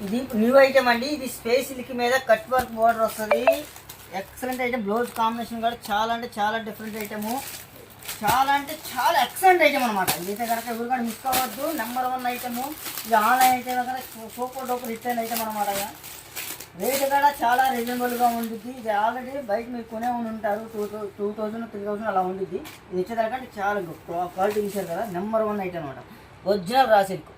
ఇది new item అండి. ఇది స్పేస్ సిల్క్ మీద కట్ వర్క్ బోర్డర్ వస్తుంది. Excellent item. బ్లౌజ్ కాంబినేషన్ కూడా చాలా అంటే చాలా డిఫరెంట్ ఐటము. చాలా అంటే చాలా ఎక్సలెంట్ ఐటమ్ అనమాట. ఇదైతే కనుక ఎవరు కూడా మిస్ అవ్వద్దు. Number 1 item. ఇది ఆన్లైన్ అయితే కనుక సూపర్ డూపర్ హిట్ అయిన ఐటమ్ అనమాట. రేట్ కూడా చాలా రీజనబుల్గా ఉంటుంది. ఇది ఆల్రెడీ బయట మీరు కొనే ఉంటారు 2000 3000 అలా ఉంటుంది. ఇది వచ్చేదానికంటే చాలా క్వాలిటీ ఇచ్చారు కదా. నెంబర్ 1 ఐటమ్ అనమాట. Original raw silk.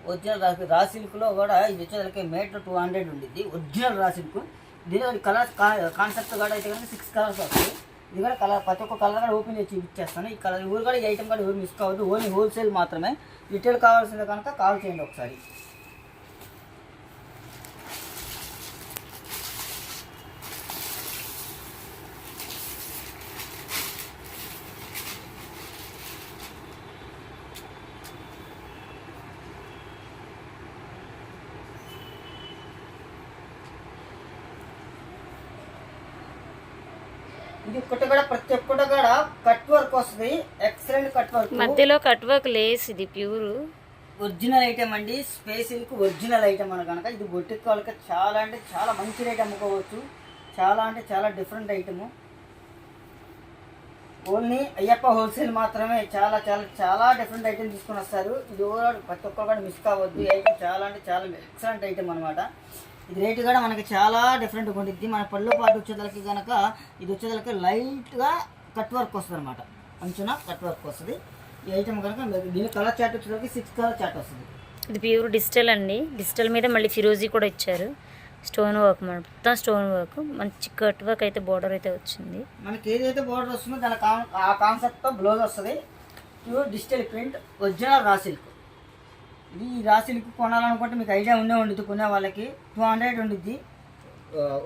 రా సిల్క్లో కూడా ఇది వచ్చేదానికి మీటర్ 200 ఉండిద్ది. Original raw silk. దీని కలర్ కాన్సెప్ట్ కూడా అయితే కనుక 6 కలర్స్ వస్తాయి. ఇది కూడా కలర్ ప్రతి ఒక్క కలర్ కూడా ఓపెన్ చేసి చూపించేస్తాను. ఈ కలర్ ఊరు కూడా ఈ ఐటమ్ కూడా ఎవరు మిస్ కావద్దు. ఓన్లీ హోల్సేల్ మాత్రమే. రిటైల్ కావాల్సిందే కనుక కాల్ చేయండి ఒకసారి. ఇది ఒక్కటి కూడా ప్రతి ఒక్కటి కూడా కట్ వర్క్ వస్తుంది. Excellent cut work. మధ్యలో కట్ వర్క్ లేస్. ఇది ప్యూర్ ఒరిజినల్ ఐటమ్ అండి. స్పేస్ సిల్క్ ఒరిజినల్ ఐటమ్ అని కనుక ఇది బొట్టికి వాళ్ళకి చాలా అంటే చాలా మంచి రేట్ అమ్ముకోవచ్చు. చాలా అంటే చాలా different item. Only Ayyappa wholesale మాత్రమే. చాలా చాలా చాలా డిఫరెంట్ ఐటమ్ తీసుకొని వస్తారు. ఇది ప్రతి ఒక్కరు కూడా మిస్ కావద్దు. ఈ ఐటమ్ చాలా అంటే చాలా ఎక్సలెంట్ ఐటమ్ అనమాట. ఇది రేటు కూడా మనకి చాలా డిఫరెంట్గా ఉంటుంది. మన పళ్ళు పాటు వచ్చేదానికి కనుక ఇది వచ్చేదానికి లైట్గా కట్ వర్క్ వస్తుంది అనమాట. అంచున కట్ వర్క్ వస్తుంది. ఈ ఐటమ్ కనుక దీని కలర్ చార్ట్ వచ్చేదానికి 6 కలర్ చార్ట్ వస్తుంది. ఇది ప్యూర్ డిజిటల్ అండి. డిజిటల్ మీద మళ్ళీ ఫిరోజీ కూడా ఇచ్చారు. స్టోన్ వర్క్ మొత్తం స్టోన్ వర్క్. మంచి కట్ వర్క్ అయితే బోర్డర్ అయితే వచ్చింది. మనకి ఏదైతే బోర్డర్ వస్తుందో దాని ఆ కాన్సెప్ట్తో బ్లౌజ్ వస్తుంది. Pure digital print original raw silk. ఇది రా సిల్క్ కొనాలనుకుంటే మీకు ఐడియా ఉండిద్ది. కొనే వాళ్ళకి 200 ఉండిద్ది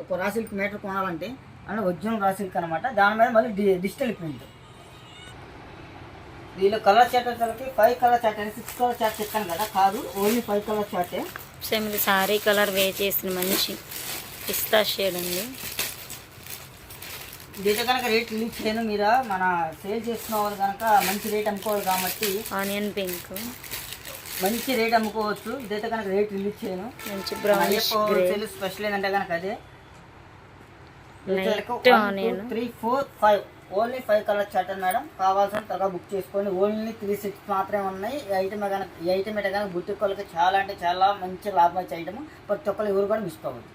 ఒక రా సిల్క్ మీటర్ కొనాలంటే. అంటే ఒరిజినల్ రా సిల్క్ అనమాట. దాని మీద మళ్ళీ డిజిటల్ ప్రింట్. దీనిలో కలర్ చార్ట్ వచ్చేసరికి 5 కలర్ చార్ట్ అని 6 కలర్ చార్ట్ చెప్పాను కదా. కాదు, ఓన్లీ 5 కలర్ చార్టే. సేమ్ ఇది సారీ కలర్ వే చేసిన మంచి పిస్తా షేడ్ అండి. ఇదైతే కనుక రేట్ రిలీజ్ చేయను. మీరు మన సేల్ చేసుకున్న వాళ్ళు కనుక మంచి రేట్ అమ్ముకోవాలి కాబట్టి ఆనియన్ పింక్ మంచి రేట్ అమ్ముకోవచ్చు. ఇదైతే కనుక రేట్ రిలీజ్ చేయను. మంచి బ్రౌనిష్ గ్రే. స్పెషల్ ఏంటంటే కనుక అదే onion 3 4 5 only 5 colour chart madam. కావాల్సిన త్వరగా బుక్ చేసుకోండి. ఓన్లీ 3 సెట్స్ మాత్రమే ఉన్నాయి. ఈ ఐటమ్ కనుక అయితే కనుక బుట్టిక్ వాళ్ళకి చాలా అంటే చాలా మంచి లాభం వచ్చే ఐటమ్. ప్రతి ఒక్కరు ఎవరు కూడా మిస్ కావద్దు.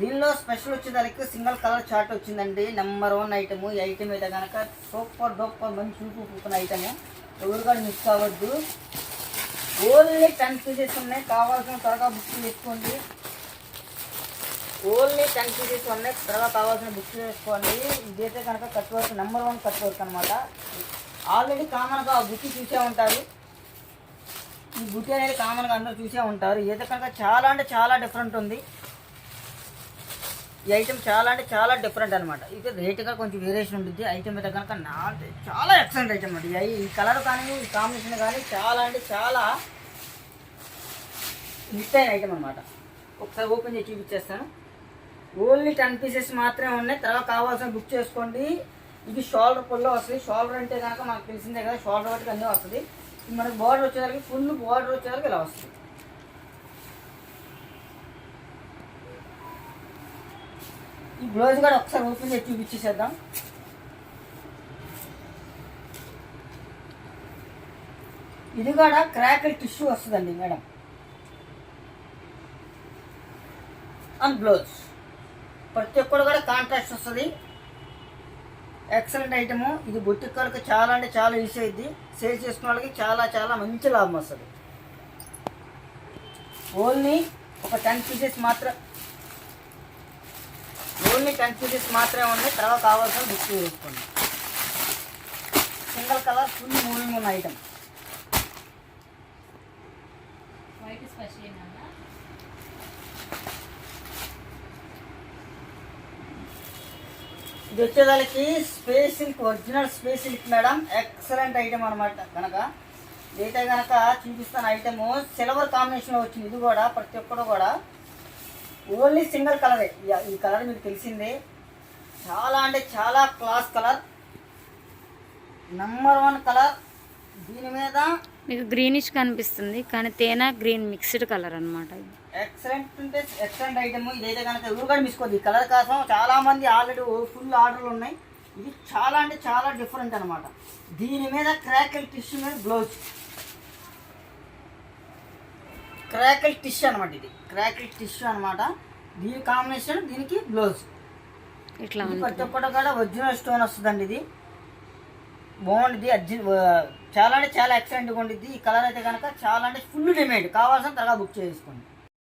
దీనిలో స్పెషల్ వచ్చేదానికి సింగిల్ కలర్ చార్ట్ వచ్చిందండి. Number 1 item. ఈ ఐటమ్ అయితే కనుక సూపర్ డూపర్ మంచి చూపు కూకున్న ఐటమ్. ఎవరు కూడా మిస్ కావద్దు. ఓన్లీ 10 పీసెస్ ఉన్నాయి. కావాల్సిన త్వరగా బుక్ చేసుకోండి. ఓన్లీ 10 పీసెస్ ఉన్నాయి. త్వరగా కావాల్సిన బుక్ చేసుకోండి. ఇదైతే కనుక cut work number 1 cut work అనమాట. ఆల్రెడీ కామన్గా ఆ బుట్టి చూసే ఉంటారు. ఈ బుట్టి అనేది కామన్గా అందరూ చూసే ఉంటారు. ఇదైతే కనుక చాలా అంటే చాలా డిఫరెంట్ ఉంది. ఈ ఐటమ్ చాలా అంటే చాలా డిఫరెంట్ అనమాట. ఇది రేటుగా కొంచెం వేరియేషన్ ఉంటుంది. ఐటమ్ అయితే కనుక చాలా ఎక్సలెంట్ ఐటమ్ అండి. ఈ కలర్ కానీ ఈ కాంబినేషన్ కానీ చాలా అంటే చాలా హిట్ అయిన ఐటమ్ అనమాట. ఒకసారి ఓపెన్ చేసి చూపించేస్తాను. ఓన్లీ 10 పీసెస్ మాత్రమే ఉన్నాయి. తర్వాత కావాల్సిన బుక్ చేసుకోండి. ఇది షోల్డర్ పుల్లో వస్తుంది. షోల్డర్ అంటే కనుక మనకు తెలిసిందే కదా. షోల్డర్ వాటికి అన్నీ వస్తుంది. మనకి బార్డర్ వచ్చేసరికి ఫుల్ బార్డర్ వచ్చేసరికి ఇలా వస్తుంది. ఈ బ్లౌజ్ కూడా ఒకసారి ఓపెన్ చేసి చూపించేసేద్దాం. ఇది కూడా క్రాకిల్ టిష్యూ వస్తుందండి మేడం. అండ్ బ్లౌజ్ ప్రతి ఒక్కరు కూడా కాంట్రాస్ట్ వస్తుంది. Excellent item. ఇది బొట్టిక్ వాళ్ళకి చాలా అంటే చాలా యూస్ అయ్యింది. సేల్ చేసుకున్న వాళ్ళకి చాలా చాలా మంచి లాభం వస్తుంది. ఓన్లీ ఒక 10 పీసెస్ మాత్రం. ఓన్లీ 10 పీసెస్ మాత్రమే ఉన్నాయి. తర్వాత కావాల్సిన బుక్ చేసుకోండి. సింగిల్ కలర్ ఫుల్ మూవింగ్ ఉన్న ఐటమ్. ఇది వచ్చేదానికి space silk original space silk madam. Excellent item అనమాట. కనుక ఇదైతే కనుక చూపిస్తాను ఐటము సిల్వర్ కాంబినేషన్లో వచ్చింది. ఇది కూడా ప్రతి ఒక్కరు కూడా ఓన్లీ సింగిల్ కలరే. ఈ కలర్ మీకు తెలిసిందే. చాలా అంటే చాలా క్లాస్ కలర్. Number 1 colour. దీని మీద మీకు గ్రీనిష్ కనిపిస్తుంది కానీ తేనె గ్రీన్ మిక్స్డ్ కలర్ అనమాట. ఎక్సలెంట్ అంటే ఎక్సలెంట్ ఐటమ్. ఇదైతే కనుక ఎవరు కూడా మిసుకోద్ది. ఈ కలర్ కోసం చాలా మంది ఆల్రెడీ ఫుల్ ఆర్డర్లు ఉన్నాయి. ఇది చాలా అంటే చాలా డిఫరెంట్ అనమాట. దీని మీద క్రాకిల్ టిష్యూ మీద బ్లౌజ్, క్రాకిల్ టిష్యూ అనమాట. ఇది క్రాకిల్ టిష్యూ అనమాట. దీని కాంబినేషన్ దీనికి బ్లౌజ్ ఇట్లా ప్రతి ఒక్కటి కూడా ఒరిజినల్ స్టోన్ వస్తుందండి. ఇది బాగుంటుంది. చాలా అంటే చాలా ఎక్సలెంట్గా ఉండిద్ది. ఈ కలర్ అయితే కనుక చాలా అంటే ఫుల్ డిమాండ్. కావాల్సిన త్వరగా బుక్ చేసుకోండి.